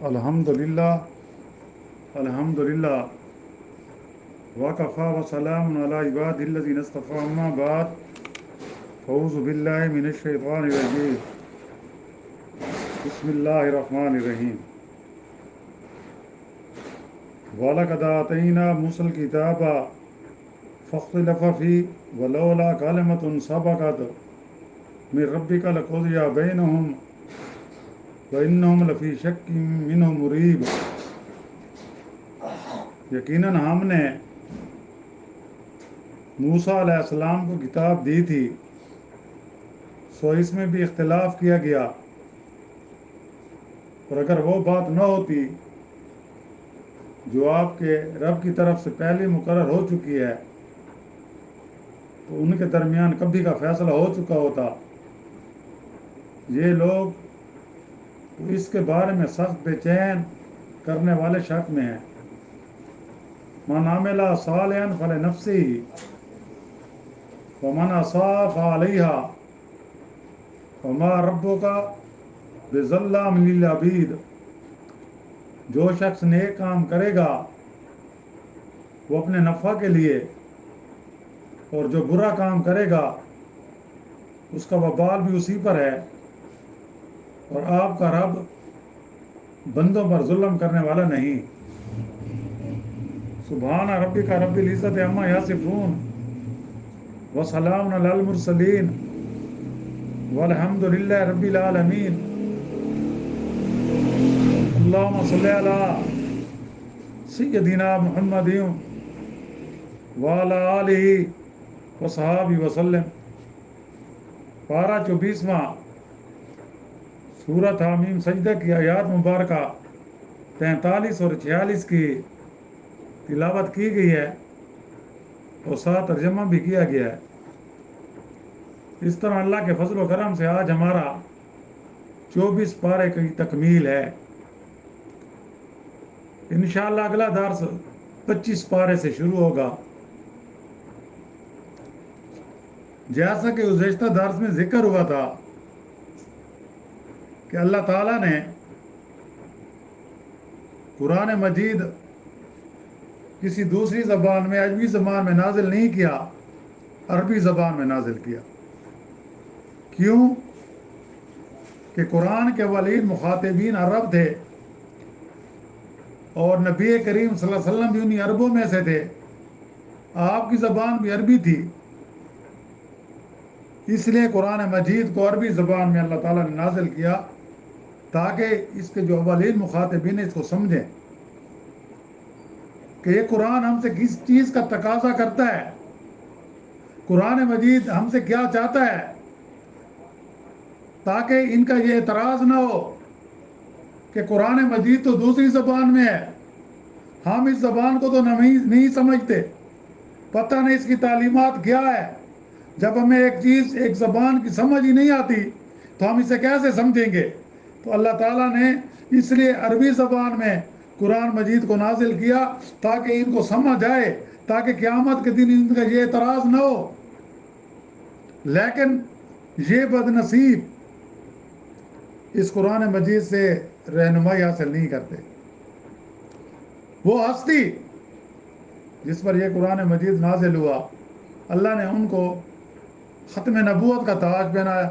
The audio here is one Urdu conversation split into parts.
الحمدللہ الحمدللہ وکفیٰ وسلام علی عبادہ الذین اصطفیٰ اما بعد اعوذ باللہ من الشیطان الرجیم بسم اللہ الرحمن الرحیم وَلَقَدْ آتَيْنَا مُوسَى الْكِتَابَ فَاخْتَلَفَ فِيهِ وَلَوْلَا كَلِمَةٌ سَبَقَتْ مِنْ رَبِّكَ لَقُضِيَ بَيْنَهُمْ وَإِنَّهُمْ لَفِي شَكٍّ مِّنْهُ مُرِيبٍ۔ یقیناً ہم نے موسیٰ علیہ السلام کو کتاب دی تھی، سو اس میں بھی اختلاف کیا گیا، اور اگر وہ بات نہ ہوتی جو آپ کے رب کی طرف سے پہلے مقرر ہو چکی ہے تو ان کے درمیان کبھی کا فیصلہ ہو چکا ہوتا۔ یہ لوگ اس کے بارے میں سخت بے چین کرنے والے شک میں ہیں۔ من عمل صالحا فلنفسه ومن اساء فعليها وما ربك بظلام للعبید۔ جو شخص نیک کام کرے گا وہ اپنے نفع کے لیے، اور جو برا کام کرے گا اس کا وبال بھی اسی پر ہے، اور آپ کا رب بندوں پر ظلم کرنے والا نہیں۔ سبحان ربک رب العزت عما یصفون وسلام علی المرسلین والحمد للہ رب العالمین۔ اللہم صلی علی سیدنا محمد وعلی آلہ وصحابہ وسلم۔ پارہ 24واں سورۃ حامیم سجدہ کی آیات مبارکہ 43 اور 46 کی تلاوت کی گئی ہے اور ساتھ ترجمہ بھی کیا گیا ہے۔ اس طرح اللہ کے فضل و کرم سے آج ہمارا 24 پارے کی تکمیل ہے۔ انشاءاللہ اگلا درس 25 پارے سے شروع ہوگا۔ جیسا کہ گزشتہ درس میں ذکر ہوا تھا کہ اللہ تعالیٰ نے قرآن مجید کسی دوسری زبان میں، عجمی زبان میں نازل نہیں کیا، عربی زبان میں نازل کیا۔ کیوں؟ کہ قرآن کے اولین مخاطبین عرب تھے، اور نبی کریم صلی اللہ علیہ وسلم بھی انہی عربوں میں سے تھے، آپ کی زبان بھی عربی تھی، اس لیے قرآن مجید کو عربی زبان میں اللہ تعالیٰ نے نازل کیا تاکہ اس کے جو اولین مخاطبین ہیں اس کو سمجھیں کہ یہ قرآن ہم سے کس چیز کا تقاضا کرتا ہے، قرآن مجید ہم سے کیا چاہتا ہے، تاکہ ان کا یہ اعتراض نہ ہو کہ قرآن مجید تو دوسری زبان میں ہے، ہم اس زبان کو تو نہیں سمجھتے، پتہ نہیں اس کی تعلیمات کیا ہے۔ جب ہمیں ایک چیز، ایک زبان کی سمجھ ہی نہیں آتی تو ہم اسے کیسے سمجھیں گے؟ تو اللہ تعالیٰ نے اس لیے عربی زبان میں قرآن مجید کو نازل کیا تاکہ ان کو سمجھ آئے، تاکہ قیامت کے دن ان کا یہ اعتراض نہ ہو۔ لیکن یہ بد نصیب اس قرآن مجید سے رہنمائی حاصل نہیں کرتے۔ وہ ہستی جس پر یہ قرآن مجید نازل ہوا، اللہ نے ان کو ختم نبوت کا تاج پہنایا،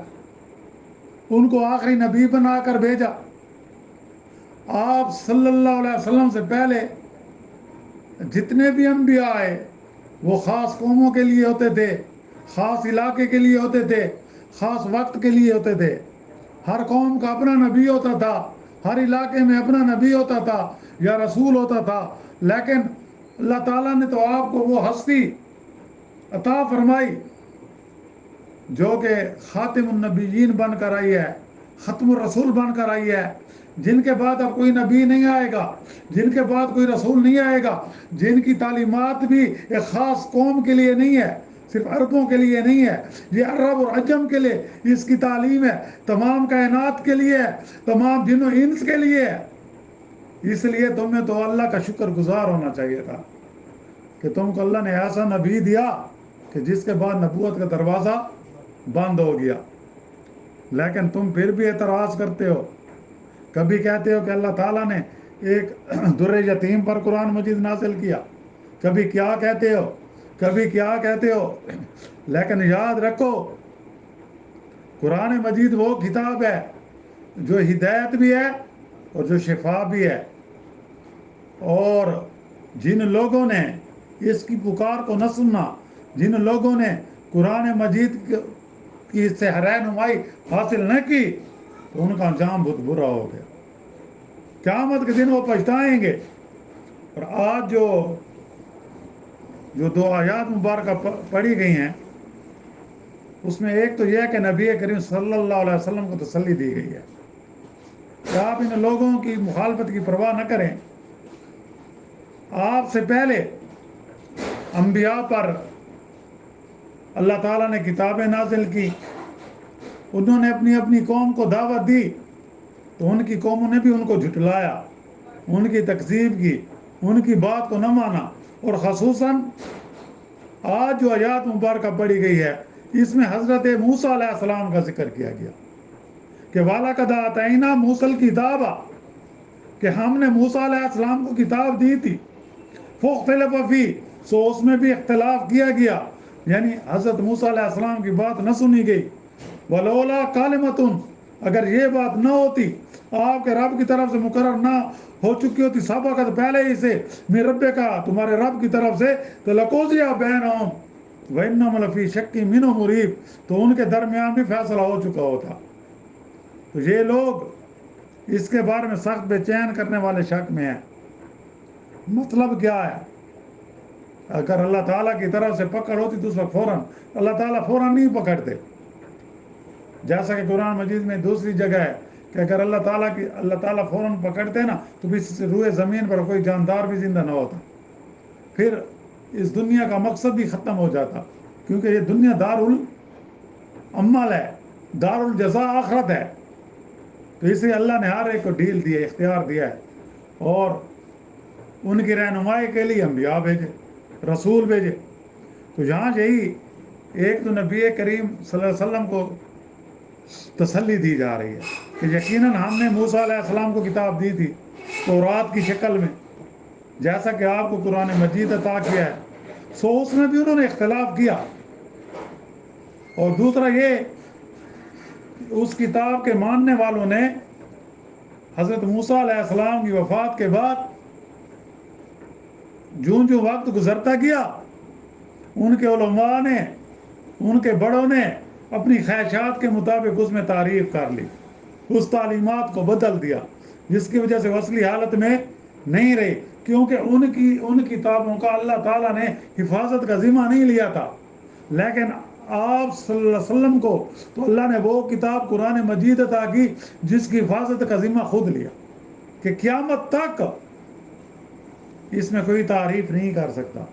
ان کو آخری نبی بنا کر بھیجا۔ آپ صلی اللہ علیہ وسلم سے پہلے جتنے بھی انبیاء آئے وہ خاص قوموں کے لیے ہوتے تھے، خاص علاقے کے لیے ہوتے تھے، خاص وقت کے لیے ہوتے تھے۔ ہر قوم کا اپنا نبی ہوتا تھا، ہر علاقے میں اپنا نبی ہوتا تھا یا رسول ہوتا تھا، لیکن اللہ تعالیٰ نے تو آپ کو وہ ہستی عطا فرمائی جو کہ خاتم النبیین بن کر آئی ہے، ختم الرسول بن کر آئی ہے، جن کے بعد اب کوئی نبی نہیں آئے گا، جن کے بعد کوئی رسول نہیں آئے گا، جن کی تعلیمات بھی ایک خاص قوم کے لیے نہیں ہے، صرف عربوں کے لیے نہیں ہے، یہ عرب اور عجم کے لیے اس کی تعلیم ہے، تمام کائنات کے لیے ہے، تمام جن و انس کے لیے ہے۔ اس لیے تمہیں تو اللہ کا شکر گزار ہونا چاہیے تھا کہ تم کو اللہ نے ایسا نبی دیا کہ جس کے بعد نبوت کا دروازہ بند ہو گیا، لیکن تم پھر بھی اعتراض کرتے ہو۔ کبھی کہتے ہو کہ اللہ تعالیٰ نے ایک در یتیم پر قرآن مجید نازل کیا، کبھی کیا کہتے ہو، کبھی کیا کہتے ہو، لیکن یاد رکھو قرآن مجید وہ کتاب ہے جو ہدایت بھی ہے اور جو شفا بھی ہے، اور جن لوگوں نے اس کی پکار کو نہ سننا، جن لوگوں نے قرآن مجید کی اس سے رہنمائی حاصل نہ کی، تو ان کا انجام بہت برا ہو گیا، قیامت کے دن وہ پچھتائیں گے۔ اور آج جو دو آیات مبارکہ پڑھی گئی ہیں، اس میں ایک تو یہ ہے کہ نبی کریم صلی اللہ علیہ وسلم کو تسلی دی گئی ہے کہ آپ ان لوگوں کی مخالفت کی پرواہ نہ کریں، آپ سے پہلے انبیاء پر اللہ تعالیٰ نے کتابیں نازل کی، انہوں نے اپنی اپنی قوم کو دعوت دی تو ان کی قوموں نے بھی ان کو جھٹلایا، ان کی تکذیب کی، ان کی بات کو نہ مانا۔ اور خصوصاً آج جو آیات مبارکہ پڑھی گئی ہے، اس میں حضرت موسیٰ علیہ السلام کا ذکر کیا گیا کہ وَلَقَدْ آتَيْنَا مُوسَى الْكِتَابَ، کہ ہم نے موسیٰ علیہ السلام کو کتاب دی تھی، فَاخْتَلَفَ فِيهِ، سو اس میں بھی اختلاف کیا گیا، یعنی حضرت موسیٰ علیہ السلام کی بات نہ سنی گئی۔ وَلَوْلَا كَلِمَةٌ، اگر یہ بات نہ ہوتی، آپ کے رب کی طرف سے مقرر نہ ہو چکی ہوتی، سبقت پہلے ہی سے من ربک، تمہارے رب کی طرف سے، تو لَقُضِیَ بَیْنَهُمْ وَإِنَّهُمْ لَفِی شَکٍّ مِنْہُ مُریب، تو ان کے درمیان بھی فیصلہ ہو چکا ہوتا۔ تو یہ لوگ اس کے بارے میں سخت بے چین کرنے والے شک میں ہیں۔ مطلب کیا ہے؟ اگر اللہ تعالیٰ کی طرف سے پکڑ ہوتی تو اس وقت فوراً اللہ تعالیٰ فوراً نہیں پکڑتے، جیسا کہ قرآن مجید میں دوسری جگہ ہے کہ اگر اللہ تعالیٰ فوراً پکڑتے نا تو بھی روئے زمین پر کوئی جاندار بھی زندہ نہ ہوتا، پھر اس دنیا کا مقصد بھی ختم ہو جاتا، کیونکہ یہ دنیا دار العمل ہے، دار الجزا آخرت ہے۔ تو اس لیے اللہ نے ہر ایک کو ڈھیل دی ہے، اختیار دیا ہے، اور ان کی رہنمائی کے لیے انبیاء بھیجے، رسول بھیجے۔ تو یہاں یہی ایک تو نبی کریم صلی اللہ علیہ وسلم کو تسلی دی جا رہی ہے کہ یقیناً ہم نے موسیٰ علیہ السلام کو کتاب دی تھی تورات کی شکل میں، جیسا کہ آپ کو قرآن مجید عطا کیا ہے، سو اس میں بھی انہوں نے اختلاف کیا۔ اور دوسرا یہ، اس کتاب کے ماننے والوں نے حضرت موسیٰ علیہ السلام کی وفات کے بعد جوں جوں وقت گزرتا گیا، ان کے علماء نے، ان کے بڑوں نے اپنی خواہشات کے مطابق اس میں تعریف کر لی، اس تعلیمات کو بدل دیا، جس کی وجہ سے وہ اصلی حالت میں نہیں رہی، کیونکہ ان کتابوں کا اللہ تعالیٰ نے حفاظت کا ذمہ نہیں لیا تھا۔ لیکن آپ صلی اللہ علیہ وسلم کو تو اللہ نے وہ کتاب قرآن مجید عطا کی جس کی حفاظت کا ذمہ خود لیا، کہ قیامت تک اس میں کوئی تعریف نہیں کر سکتا،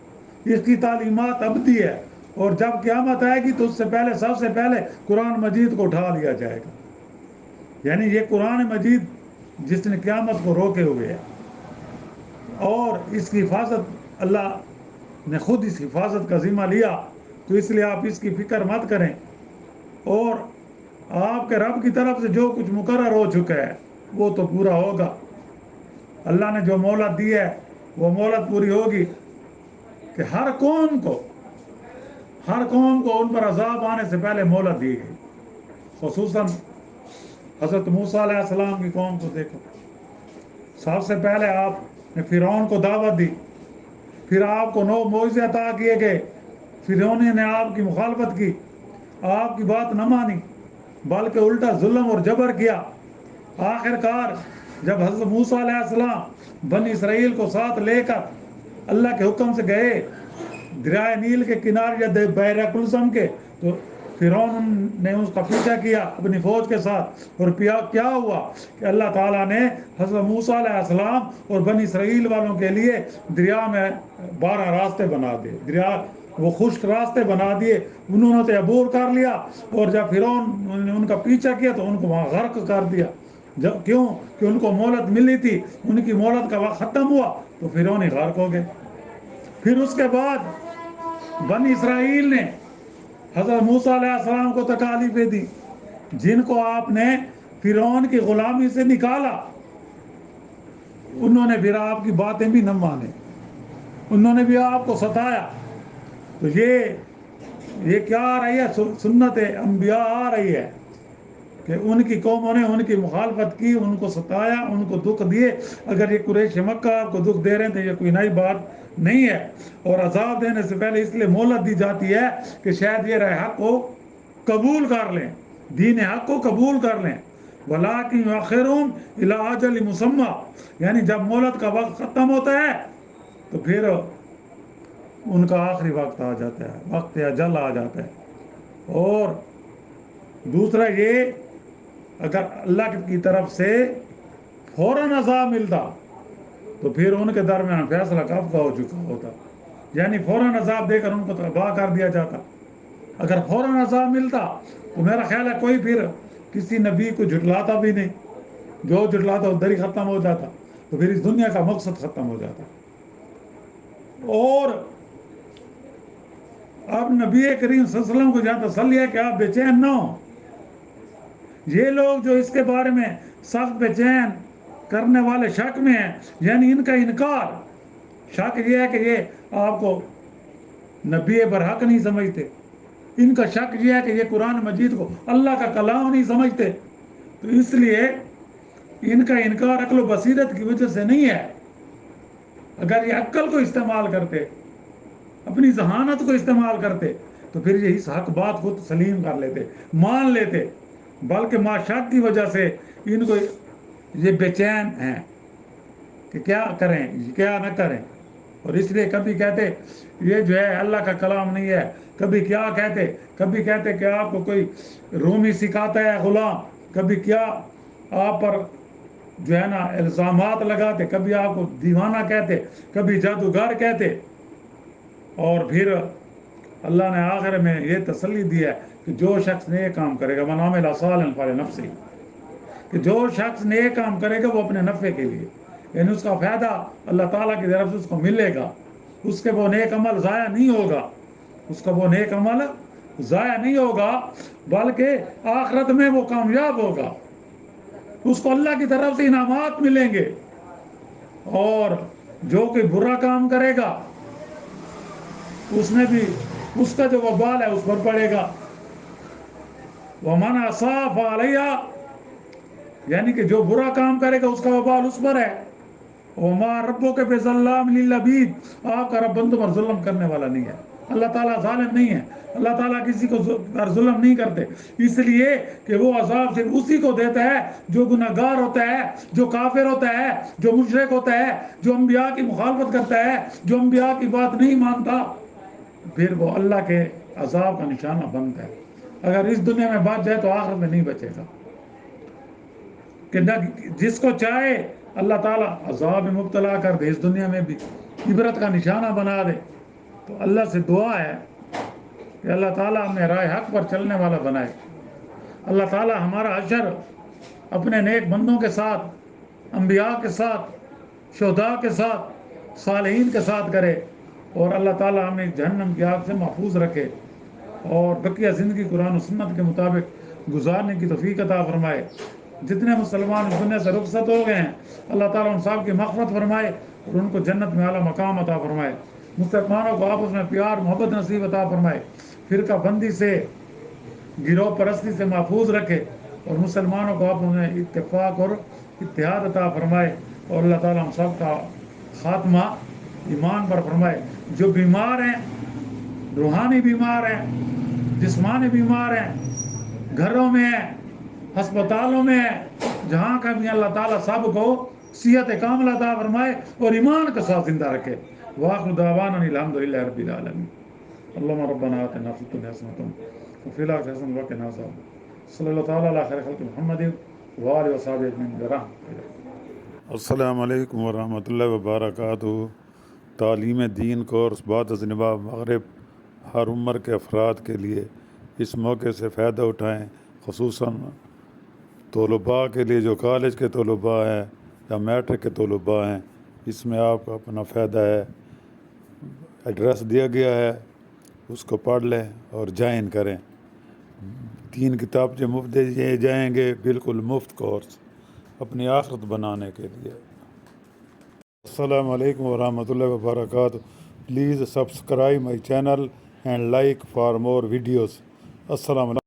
اس کی تعلیمات ابدی ہے، اور جب قیامت آئے گی تو اس سے پہلے، سب سے پہلے قرآن مجید کو اٹھا لیا جائے گا۔ یعنی یہ قرآن مجید جس نے قیامت کو روکے ہوئے ہے، اور اس کی حفاظت اللہ نے خود اس حفاظت کا ذمہ لیا، تو اس لیے آپ اس کی فکر مت کریں، اور آپ کے رب کی طرف سے جو کچھ مقرر ہو چکا ہے وہ تو پورا ہوگا۔ اللہ نے جو مہلت دی ہے وہ مہلت پوری ہوگی، کہ ہر قوم کو ان پر عذاب آنے سے پہلے مہلت دی گئی۔ خصوصاً حضرت موسیٰ علیہ السلام کی قوم کو دیکھو، سب سے پہلے آپ نے فرعون کو دعوت دی، پھر آپ کو 9 معجزے عطا کیے گئے، فرعون نے آپ کی مخالفت کی، آپ کی بات نہ مانی، بلکہ الٹا ظلم اور جبر کیا۔ آخر کار جب حضرت موسیٰ علیہ السلام بنی اسرائیل کو ساتھ لے کر اللہ کے حکم سے گئے دریائے نیل کے کنارے یا بحر کلثم کے، تو فرعون نے اس کا پیچھا کیا اپنی فوج کے ساتھ، اور کیا ہوا کہ اللہ تعالیٰ نے حضرت موسیٰ علیہ السلام اور بنی اسرائیل والوں کے لیے دریا میں 12 راستے بنا دیے، دریا وہ خشک راستے بنا دیے، انہوں نے عبور کر لیا، اور جب فرعون نے ان کا پیچھا کیا تو ان کو وہاں غرق کر دیا۔ کیوں کہ ان کو مہلت ملی تھی، ان کی مہلت کا وقت ختم ہوا تو فرعون ہی غرق ہو گئے۔ پھر اس کے بعد بنی اسرائیل نے حضرت موسیٰ علیہ السلام کو تکالیفیں دی، جن کو آپ نے فرعون کی غلامی سے نکالا، انہوں نے پھر آپ کی باتیں بھی نہ مانے، انہوں نے بھی آپ کو ستایا۔ تو یہ کیا آ رہی ہے؟ سنت انبیاء آ رہی ہے کہ ان کی قوموں نے ان کی مخالفت کی، ان کو ستایا، ان کو دکھ دیے۔ اگر یہ قریش مکہ آپ کو دکھ دے رہے ہیں تو یہ کوئی نئی بات نہیں ہے، اور عذاب دینے سے پہلے اس لیے مہلت دی جاتی ہے کہ شاید یہ رائے حق کو قبول کر لیں، دین حق کو قبول کر لیں۔ وَلَٰكِن يُؤَخِّرُهُمْ إِلَىٰ أَجَلٍ مُّسَمًّى، یعنی جب مہلت کا وقت ختم ہوتا ہے تو پھر ان کا آخری وقت آ جاتا ہے، وقت اجل آ جاتا ہے۔ اور دوسرا یہ، اگر اللہ کی طرف سے فوراً عذاب ملتا تو پھر ان کے درمیان فیصلہ کب کا ہو چکا ہوتا، یعنی فوراً عذاب دے کر ان کو تباہ کر دیا جاتا۔ اگر فوراً عذاب ملتا تو میرا خیال ہے کوئی پھر کسی نبی کو جھٹلاتا بھی نہیں، جو جھٹلاتا ادھر ہی ختم ہو جاتا، تو پھر اس دنیا کا مقصد ختم ہو جاتا۔ اور اب نبی کریم صلی اللہ علیہ وسلم کو جہاں تسلی ہے کہ آپ بے چین نہ ہوں۔ یہ لوگ جو اس کے بارے میں سخت بے چین کرنے والے شک میں ہیں، یعنی ان کا انکار، شک یہ ہے کہ یہ آپ کو نبی برحق نہیں سمجھتے، ان کا شک یہ ہے کہ یہ قرآن مجید کو اللہ کا کلام نہیں سمجھتے، تو اس لیے ان کا انکار عقل و بصیرت کی وجہ سے نہیں ہے۔ اگر یہ عقل کو استعمال کرتے، اپنی ذہانت کو استعمال کرتے، تو پھر یہ اس حق بات کو تسلیم کر لیتے، مان لیتے، بلکہ معاشرت کی وجہ سے ان کو یہ بے چین ہیں کہ کیا کریں کیا نہ کریں، اور اس لیے کبھی کہتے یہ جو ہے اللہ کا کلام نہیں ہے، کبھی کیا کہتے کہ آپ کو کوئی رومی سکھاتا ہے غلام، کبھی کیا آپ پر جو ہے نا الزامات لگاتے، کبھی آپ کو دیوانہ کہتے، کبھی جادوگر کہتے، اور پھر اللہ نے آخر میں یہ تسلی دی ہے کہ جو شخص نیک کام کرے گا، من عمل صالحا فلنفسہ، کہ جو شخص نیک کام کرے گا وہ اپنے نفع کے لیے، یعنی اس کا فائدہ اللہ تعالیٰ کی طرف سے اس کو ملے گا، اس کے وہ نیک عمل ضائع نہیں ہوگا، اس کا وہ نیک عمل ضائع نہیں ہوگا، بلکہ آخرت میں وہ کامیاب ہوگا، اس کو اللہ کی طرف سے انعامات ملیں گے۔ اور جو کوئی برا کام کرے گا اس نے بھی اس کا جو وبال ہے اس پر پڑے گا۔ وَمَنْ أَسَاءَ فَعَلَيْهَا، یعنی کہ جو برا کام کرے گا اس کا وبال اس پر ہے۔ وَمَا رَبُّكَ بِظَلَّامٍ لِّلْعَبِيدِ، آپ کا رب بندوں پر ظلم کرنے والا نہیں ہے، اللہ تعالیٰ ظالم نہیں ہے، اللہ تعالیٰ کسی کو پر ظلم نہیں کرتے، اس لیے کہ وہ عذاب صرف اسی کو دیتا ہے جو گناہگار ہوتا ہے، جو کافر ہوتا ہے، جو مشرک ہوتا ہے، جو انبیاء کی مخالفت کرتا ہے، جو انبیاء کی بات نہیں مانتا، پھر وہ اللہ کے عذاب کا نشانہ بنتا ہے۔ اگر اس دنیا میں بچ جائے تو آخرت میں نہیں بچے گا، کہ جس کو چاہے اللہ تعالیٰ عذاب میں مبتلا کر دے، اس دنیا میں بھی عبرت کا نشانہ بنا دے۔ تو اللہ سے دعا ہے کہ اللہ تعالیٰ ہمیں راہ حق پر چلنے والا بنائے، اللہ تعالیٰ ہمارا حشر اپنے نیک بندوں کے ساتھ، انبیاء کے ساتھ، شہداء کے ساتھ، صالحین کے ساتھ کرے، اور اللہ تعالیٰ ہمیں جہنم کی آگ سے محفوظ رکھے، اور بقیہ زندگی قرآن و سنت کے مطابق گزارنے کی توفیق عطا فرمائے۔ جتنے مسلمان اس دنیا سے رخصت ہو گئے ہیں اللہ تعالیٰ ان سب کی مغفرت فرمائے اور ان کو جنت میں اعلیٰ مقام عطا فرمائے۔ مسلمانوں کو آپس میں پیار محبت نصیب عطا فرمائے، فرقہ بندی سے، گروہ پرستی سے محفوظ رکھے، اور مسلمانوں کو آپس میں اتفاق اور اتحاد عطا فرمائے، اور اللہ تعالیٰ ہم سب کا خاتمہ ایمان پر فرمائے۔ جو بیمار ہیں، روحانی بیمار ہیں، جسمانی بیمار ہیں، گھروں میں ہیں، ہسپتالوں میں ہیں، جہاں کا بھی اللہ تعالیٰ سب کو صحت کاملہ عطا فرمائے اور ایمان کے ساتھ زندہ رکھے۔ وآخر دعوانا الحمد للہ رب العالمین۔ اللہم ربنا آتنا فی الدنیا حسنۃ وفی الآخرۃ حسنۃ وقنا عذاب النار۔ صلی اللہ تعالیٰ علی خیر خلق محمد وآلہ وصحبہ اجمعین برحمتہ اللہ۔ السلام علیکم ورحمۃ اللہ وبرکاتہ۔ تعلیم دین کورس بعد از نواح مغرب ہر عمر کے افراد کے لیے اس موقع سے فائدہ اٹھائیں، خصوصاً طلباء کے لیے جو کالج کے طلباء ہیں یا میٹرک کے طلباء ہیں، اس میں آپ کو اپنا فائدہ ہے۔ ایڈریس دیا گیا ہے، اس کو پڑھ لیں اور جوائن کریں۔ 3 کتابیں مفت دیے جائیں گے، بالکل مفت کورس اپنی آخرت بنانے کے لیے۔ السلام علیکم ورحمۃ اللہ وبرکاتہ۔ Please subscribe my channel and like for more videos. السلام علیکم۔